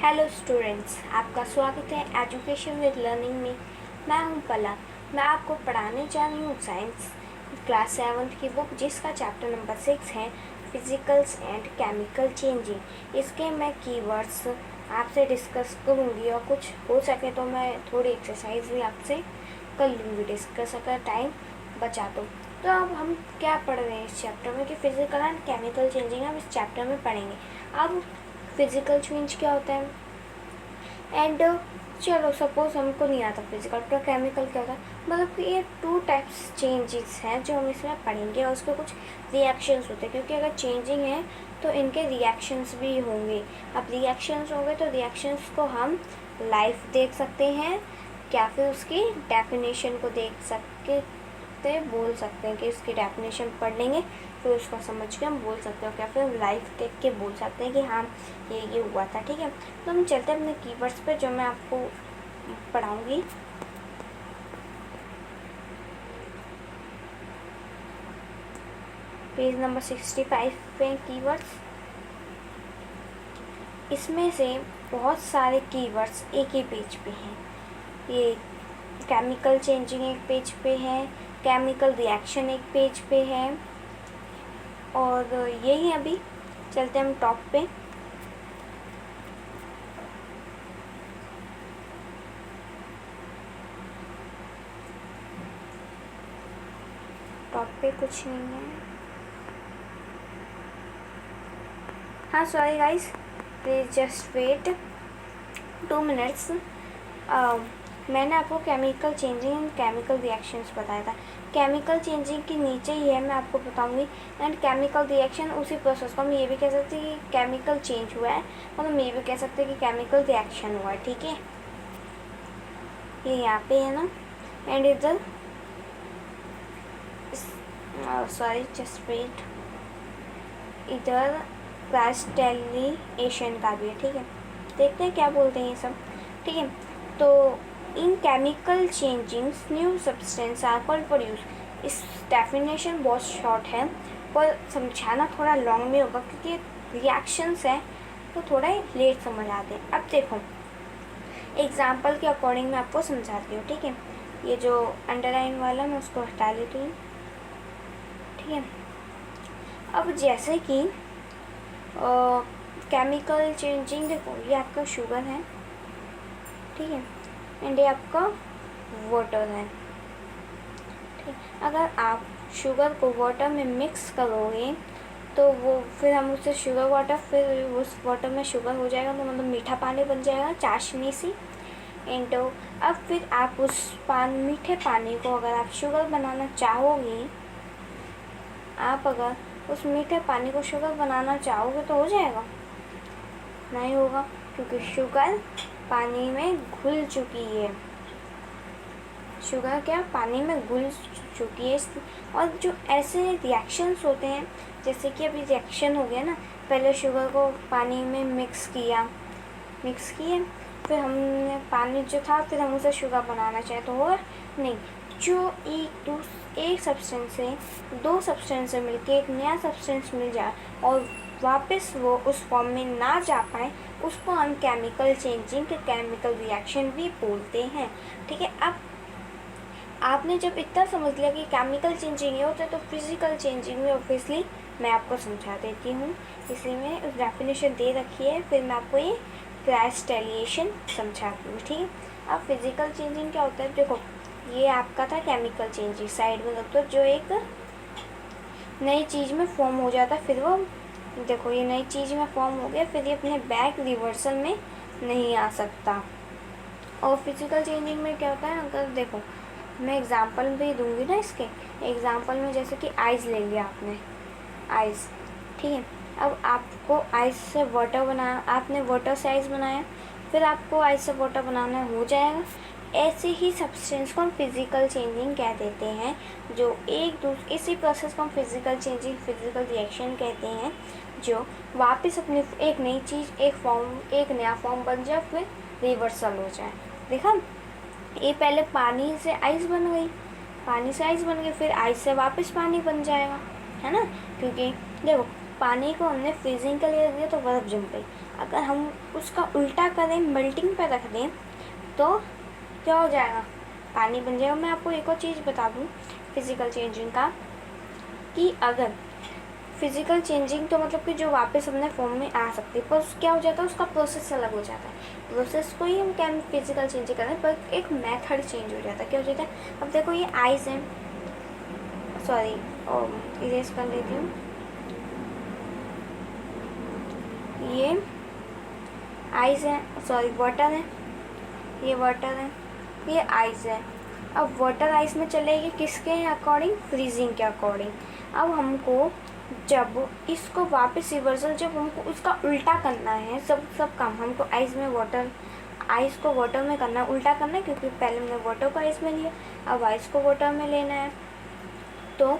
Hello students, आपका स्वागत है एजुकेशन विद लर्निंग में। मैं हूं पलक। मैं आपको पढ़ाने जा रही हूँ साइंस क्लास 7th की बुक, जिसका चैप्टर नंबर 6 है फिजिकल्स एंड केमिकल चेंजिंग। इसके मैं कीवर्ड्स आपसे डिस्कस करूँगी और कुछ हो सके तो मैं थोड़ी एक्सरसाइज भी आपसे कर लूँगी डिस्कस, अगर टाइम बचा तो अब हम क्या पढ़ रहे हैं इस चैप्टर में कि फिजिकल एंड केमिकल चेंजिंग हम इस चैप्टर में पढ़ेंगे। अब फिजिकल चेंज क्या होता है एंड चलो सपोज हमको नहीं आता फिजिकल, तो केमिकल क्या होता है, मतलब कि ये 2 टाइप्स चेंजेस हैं जो हम इसमें पढ़ेंगे और उसके कुछ रिएक्शंस होते हैं, क्योंकि अगर चेंजिंग है तो इनके रिएक्शंस भी होंगे। अब रिएक्शंस होंगे तो रिएक्शंस को हम लाइव देख सकते हैं, क्या फिर उसकी डेफिनेशन को देख सकते बोल सकते हैं कि इसकी डेफिनेशन पढ़ लेंगे फिर उसको समझ के हम बोल सकते हो, क्या फिर लाइव देख के बोल सकते हैं कि हाँ ये हुआ था। ठीक है, तो हम चलते हैं अपने कीवर्ड्स पे जो मैं आपको पढ़ाऊंगी। पेज नंबर 65 पे कीवर्ड्स। इसमें से बहुत सारे कीवर्ड्स एक ही पेज पे हैं। ये केमिकल चेंजिंग एक पेज पे है, केमिकल रिएक्शन एक पेज पे है, और यही अभी चलते हैं हम टॉप पे। टॉप पे कुछ नहीं है। हाँ sorry guys, please just wait 2 minutes. मैंने आपको chemical changing and chemical reactions बताया था। केमिकल चेंजिंग के नीचे ही है, मैं आपको बताऊंगी, एंड केमिकल रिएक्शन उसी प्रोसेस को हम ये भी कह सकते हैं कि केमिकल चेंज हुआ है, और हम ये भी कह सकते हैं कि केमिकल रिएक्शन हुआ है। ठीक है, ये यहाँ पे है ना, एंड इधर सॉरी जस्ट वेट, इधर क्राइस्टलिनेशन का भी है। ठीक है, देखते हैं क्या बोलते हैं ये सब। ठीक है, तो इन chemical changings new substance are called produce. इस डेफिनेशन बहुत शॉर्ट है पर समझाना थोड़ा लॉन्ग में होगा, क्योंकि रिएक्शंस हैं तो थोड़ा लेट समझ आते हैं। अब देखो एग्जाम्पल के अकॉर्डिंग मैं आपको समझाती हूँ। ठीक है, ये जो अंडरलाइन वाला मैं उसको हटा लेती हूँ। ठीक है, अब जैसे कि केमिकल चेंजिंग, देखो ये आपका शुगर है, ठीक है, एंड ये आपका वाटर है। ठीक, अगर आप शुगर को वाटर में मिक्स करोगे तो वो फिर हम उससे शुगर वाटर, फिर उस वाटर में शुगर हो जाएगा तो मतलब मीठा पानी बन जाएगा, चाशनी सी। एंड अब फिर आप उस मीठे पानी को अगर आप शुगर बनाना चाहोगे, आप अगर उस मीठे पानी को शुगर बनाना चाहोगे तो हो जाएगा? नहीं होगा, क्योंकि शुगर पानी में घुल चुकी है। शुगर क्या पानी में घुल चुकी है। और जो ऐसे रिएक्शंस होते हैं, जैसे कि अभी रिएक्शन हो गया ना, पहले शुगर को पानी में मिक्स किए, फिर हमने पानी जो था फिर हम उसे शुगर बनाना चाहे तो होगा नहीं। जो एक सब्सटेंस से 2 सब्सटेंस से मिलके एक नया सब्सटेंस मिल जाए और वापस वो उस फॉर्म में ना जा पाए, उसको हम केमिकल चेंजिंग, केमिकल रिएक्शन भी बोलते हैं। ठीक है, अब आपने जब इतना समझ लिया कि केमिकल चेंजिंग ये होता है तो फिजिकल चेंजिंग में ऑब्वियसली मैं आपको समझा देती हूँ, इसलिए मैंने डेफिनेशन दे रखी है, फिर मैं आपको ये क्राइस्टलिनेशन समझाती हूँ। ठीक है, अब फिजिकल चेंजिंग क्या होता है, देखो ये आपका था केमिकल चेंजिंग, साइड में रख दो, जो एक नई चीज़ में फॉर्म हो जाता है, फिर वो देखो ये नई चीज़ में फॉर्म हो गया, फिर ये अपने बैक रिवर्सल में नहीं आ सकता। और फिजिकल चेंजिंग में क्या होता है, अगर देखो मैं एग्जांपल भी दूंगी ना इसके, एग्जांपल में जैसे कि आइज़ ले लिया आपने, आइज़, ठीक है, अब आपको आइज़ से वाटर बनाया, आपने वाटर से आइज़ बनाया, फिर आपको आइज़ से वाटर बनाना हो जाएगा। ऐसे ही सब्सटेंस को हम फिजिकल चेंजिंग कह देते हैं, जो इसी प्रोसेस को हम फिजिकल चेंजिंग, फिजिकल रिएक्शन कहते हैं, जो वापस अपनी एक नई चीज़, एक नया फॉर्म बन जाए, फिर रिवर्सल हो जाए। देखा, ये पहले पानी से आइस बन गई, फिर आइस से वापस पानी बन जाएगा, है ना, क्योंकि देखो पानी को हमने फ्रीजिंग के लिए दिया तो बर्फ़ जम गई। अगर हम उसका उल्टा करें, मेल्टिंग पे रख दें, तो क्या हो जाएगा, पानी बन जाएगा। मैं आपको एक और चीज़ बता दूँ फिज़िकल चेंजिंग का, कि अगर फिज़िकल चेंजिंग तो मतलब कि जो वापस अपने फॉर्म में आ सकती है, पर क्या हो जाता है, उसका प्रोसेस अलग हो जाता है। प्रोसेस को ही हम क्या फिज़िकल चेंजिंग करते हैं, पर एक मेथड चेंज हो जाता है। क्या हो जाता है, अब देखो ये आइज़ हैं, सॉरी इरेज कर लेती हूँ, ये आइज़ है, सॉरी वाटर है, ये वाटर है, ये आइस है। अब वाटर आइस में चलेगी किसके अकॉर्डिंग, फ्रीजिंग के अकॉर्डिंग। अब हमको जब इसको वापस रिवर्सल, जब हमको उसका उल्टा करना है, सब काम हमको आइस में वाटर, आइस को वाटर में करना है, उल्टा करना है, क्योंकि पहले हमने वाटर को आइस में लिया, अब आइस को वाटर में लेना है। तो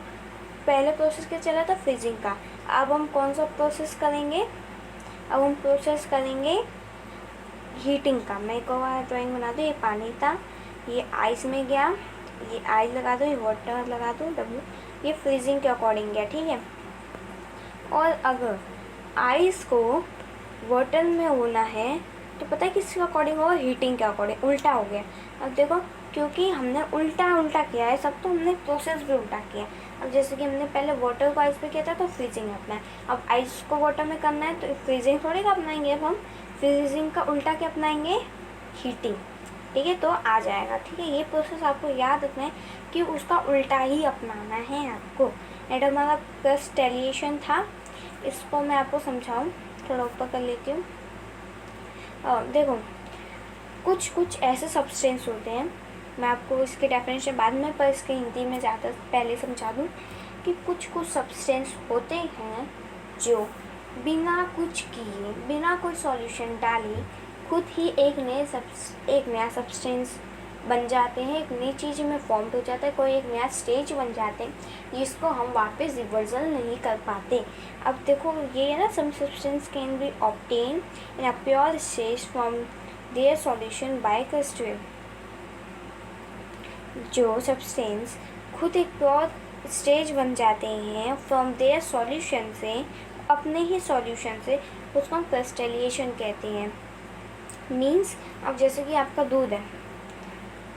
पहले प्रोसेस क्या चला था, फ्रीजिंग का। अब हम कौन सा प्रोसेस करेंगे, अब हम प्रोसेस करेंगे हीटिंग का। मैं एक और ड्राइंग बना दूँ, ये पानी था, ये आइस में गया, ये आइस लगा दो, ये वाटर लगा दो डब्ल्यू, ये फ्रीजिंग के अकॉर्डिंग गया, ठीक है। और अगर आइस को वाटर में होना है तो पता है किसके अकॉर्डिंग होगा, हीटिंग के अकॉर्डिंग। उल्टा हो गया। अब देखो, क्योंकि हमने उल्टा किया है सब, तो हमने प्रोसेस भी उल्टा किया। अब जैसे कि हमने पहले वाटर को आइस पे किया था तो फ्रीजिंग अपना है, अब आइस को वाटर में करना है तो फ्रीजिंग थोड़ी का अपनाएंगे, अब हम फ्रीजिंग का उल्टा क्या अपनाएंगे, हीटिंग, ठीक है। तो आ जाएगा, ठीक है। ये प्रोसेस आपको याद रखना है कि उसका उल्टा ही अपनाना है आपको। एंड हमारा क्रिस्टलीशन था, इसको मैं आपको समझाऊँ, थोड़ा ऊपर कर लेती हूँ। देखो, कुछ ऐसे सब्सटेंस होते हैं, मैं आपको इसके डेफिनेशन बाद में, पर इसके हिंदी में ज़्यादा पहले समझा दूँ कि कुछ सब्सटेंस होते हैं जो बिना कुछ किए, बिना कोई सॉल्यूशन डाले खुद ही एक नया सब्सटेंस बन जाते हैं, एक नई चीज़ में फॉर्म हो जाता है, कोई एक नया स्टेज बन जाते हैं जिसको हम वापस रिवर्सल नहीं कर पाते। अब देखो ये है ना, some substance can be obtain in a pure stage from their solution by crystal. जो सब्सटेंस खुद एक प्योर स्टेज बन जाते हैं फ्रॉम देयर सॉल्यूशन से, अपने ही सॉल्यूशन से, उसको हम क्रिस्टलीशन कहते हैं। मीन्स अब जैसे कि आपका दूध है,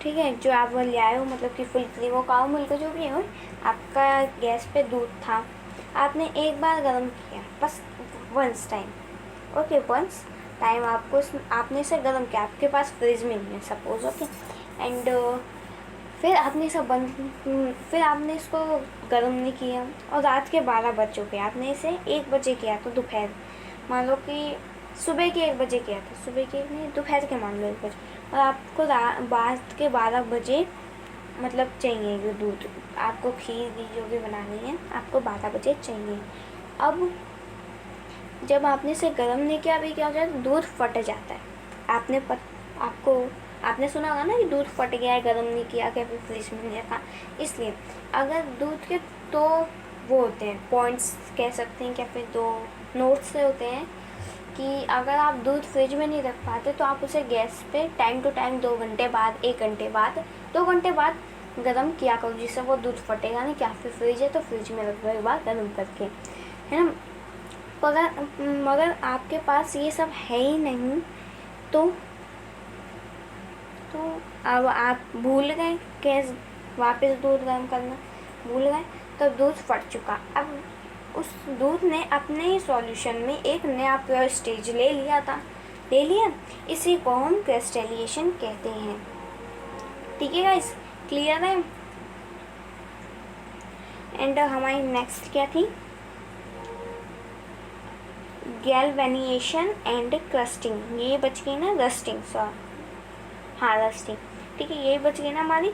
ठीक है, जो आप वो ले आए हो, मतलब कि फुल क्रीम हो, काऊ मिल्क जो भी हो, आपका गैस पे दूध था, आपने एक बार गर्म किया, बस once time, okay, once time आपने इसे गर्म किया, आपके पास फ्रिज में नहीं है सपोज, ओके। एंड फिर आपने इसको गर्म नहीं किया और रात के 12 बज चुके, आपने इसे 1 बजे किया, तो दोपहर, मान लो कि सुबह के 1 बजे किया था, सुबह के नहीं, दोपहर के मान लो 1 बजे, और आपको रात के 12 बजे मतलब चाहिए ये दूध, आपको खीर जो भी बनानी है आपको 12 बजे चाहिए। अब जब आपने इसे गर्म नहीं किया, अभी क्या हो जाता है, दूध फट जाता है। आपने सुना होगा ना कि दूध फट गया है, गर्म नहीं किया, क्या फिर फ्रिज में नहीं रखा। इसलिए अगर दूध के तो वो होते हैं पॉइंट्स कह सकते हैं, क्या फिर 2 नोट्स से होते हैं कि अगर आप दूध फ्रिज में नहीं रख पाते तो आप उसे गैस पे टाइम टू टाइम 2 घंटे बाद, 1 घंटे बाद, 2 घंटे बाद गर्म किया करो, जिससे वो दूध फटेगा नहीं। क्या फिर फ्रिज है तो फ्रिज में रख दो एक बार गर्म करके, है ना। मगर आपके पास ये सब है ही नहीं, तो अब आप भूल गए गैस वापस दूध गर्म करना, भूल गए, तो दूध फट चुका। अब उस दूध ने अपने ही सॉल्यूशन में एक नया प्योर स्टेज ले लिया, इसी को हम क्रिस्टलीशन कहते हैं, ठीक है गाइस, क्लियर है। एंड हमारी नेक्स्ट क्या थी, गैल्वेनाइजेशन एंड क्रस्टिंग, ये बच गई ना, रस्टिंग, रस्टिंग, ठीक है, ये बच गई ना हमारी।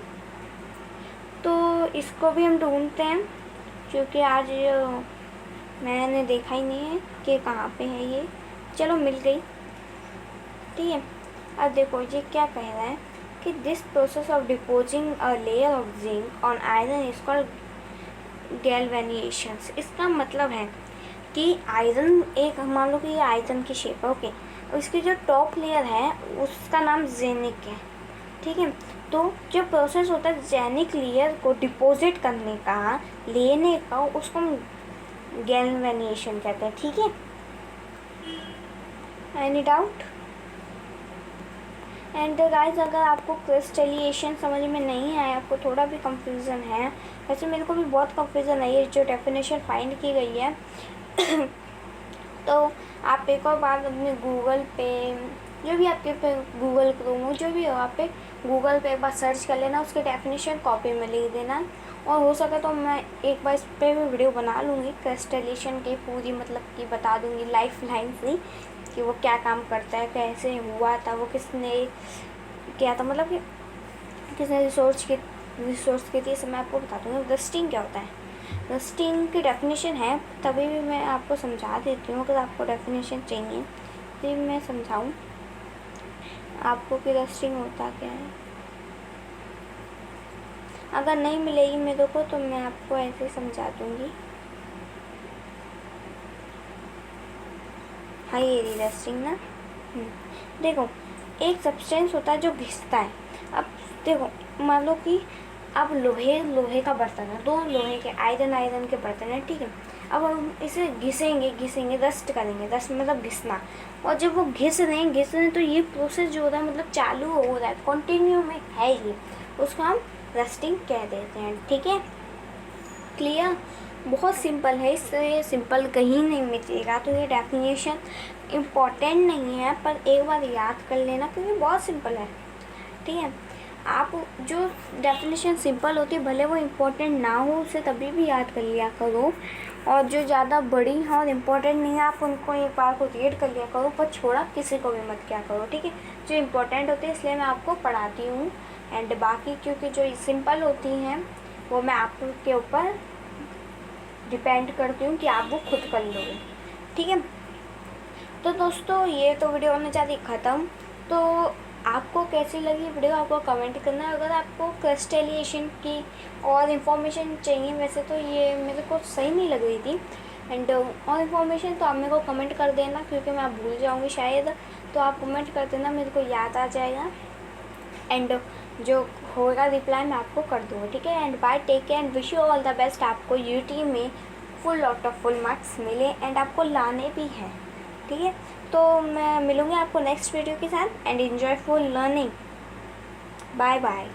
तो इसको भी हम ढूंढते हैं, क्योंकि आज मैंने देखा ही नहीं है कि कहाँ पे है ये, चलो मिल गई, ठीक है। अब देखो ये क्या कह रहा है कि this process of depositing a layer of zinc on iron is called galvanization. इसका मतलब है कि आयरन, एक मान लो कि ये आयरन की शेप है, ओके, उसकी जो टॉप लेयर है उसका नाम जेनिक है, ठीक है। तो जो प्रोसेस होता है जेनिक लेयर को डिपॉजिट करने का, लेने का, उसको गैल्वेनाइजेशन कहते हैं, ठीक है। Any doubt? एंड गाइस अगर आपको क्रिस्टलिएशन समझ में नहीं आया, आपको थोड़ा भी कंफ्यूजन है, वैसे मेरे को भी बहुत कंफ्यूजन है ये जो डेफिनेशन फाइंड की गई है तो आप एक और बार अपने गूगल पे, जो भी आपके पे गूगल क्रोम हो, जो भी हो, आप पे गूगल पे एक बार सर्च कर लेना, उसके डेफिनेशन कॉपी में लिख देना। और हो सके तो मैं एक बार इस पर भी वीडियो बना लूँगी क्रिस्टलेशन की पूरी, मतलब कि बता दूँगी लाइफ लाइन से कि वो क्या काम करता है, कैसे हुआ था, वो किसने किया था, मतलब कि किसने रिसोर्स की थी, सब मैं आपको बता दूँगी। रस्टिंग क्या होता है, रस्टिंग की डेफिनेशन है, तभी भी मैं आपको समझा देती हूँ। अगर आपको डेफिनेशन चाहिए तो मैं समझाऊँ आपको कि रस्टिंग होता क्या है। अगर नहीं मिलेगी मेरे को तो मैं आपको ऐसे ही समझा दूँगी। हाँ ये रही रस्टिंग ना। देखो एक सब्सटेंस होता है जो घिसता है। अब देखो मान लो कि अब लोहे का बर्तन है, दो लोहे के आयरन के बर्तन है, ठीक है। अब हम इसे घिसेंगे रस्ट करेंगे, रस्ट मतलब घिसना। और जब वो घिस रहे हैं तो ये प्रोसेस जो हो रहा है मतलब चालू हो रहा है, कंटिन्यू में है ये, उसको हम रस्टिंग कह देते हैं, ठीक है। क्लियर? बहुत सिंपल है, इससे सिंपल कहीं नहीं मिलेगा। तो ये डेफिनेशन इम्पॉर्टेंट नहीं है, पर एक बार याद कर लेना क्योंकि बहुत सिंपल है, ठीक है। आप जो डेफिनेशन सिंपल होती है भले वो इम्पोर्टेंट ना हो, उसे तभी भी याद कर लिया करो। और जो ज़्यादा बड़ी हैं और इम्पोर्टेंट नहीं है आप उनको एक बार को रीड कर लिया करो, पर छोड़ा किसी को भी मत किया करो, ठीक है। जो इम्पोर्टेंट होती है इसलिए मैं आपको पढ़ाती हूँ, एंड बाकी क्योंकि जो सिंपल होती हैं वो मैं आपके ऊपर डिपेंड करती हूँ कि आप वो खुद कर लोगे, ठीक है। तो दोस्तों ये तो वीडियो होने जा रही ख़त्म। तो आपको कैसी लगी वीडियो आपको कमेंट करना। अगर आपको क्रिस्टलिएशन की और इन्फॉर्मेशन चाहिए, वैसे तो ये मेरे को सही नहीं लग रही थी, एंड और इन्फॉर्मेशन तो आप मेरे को कमेंट कर देना क्योंकि मैं भूल जाऊँगी शायद, तो आप कमेंट कर देना, मेरे को याद आ जाएगा, एंड जो होगा रिप्लाई मैं आपको कर दूँगी, ठीक है। And bye, take care and wish you all the best. आपको यूटी में full out of full marks मिले एंड आपको लाने भी हैं, ठीक है। तो मैं मिलूँगी आपको नेक्स्ट वीडियो के साथ, and enjoy full learning. Bye bye.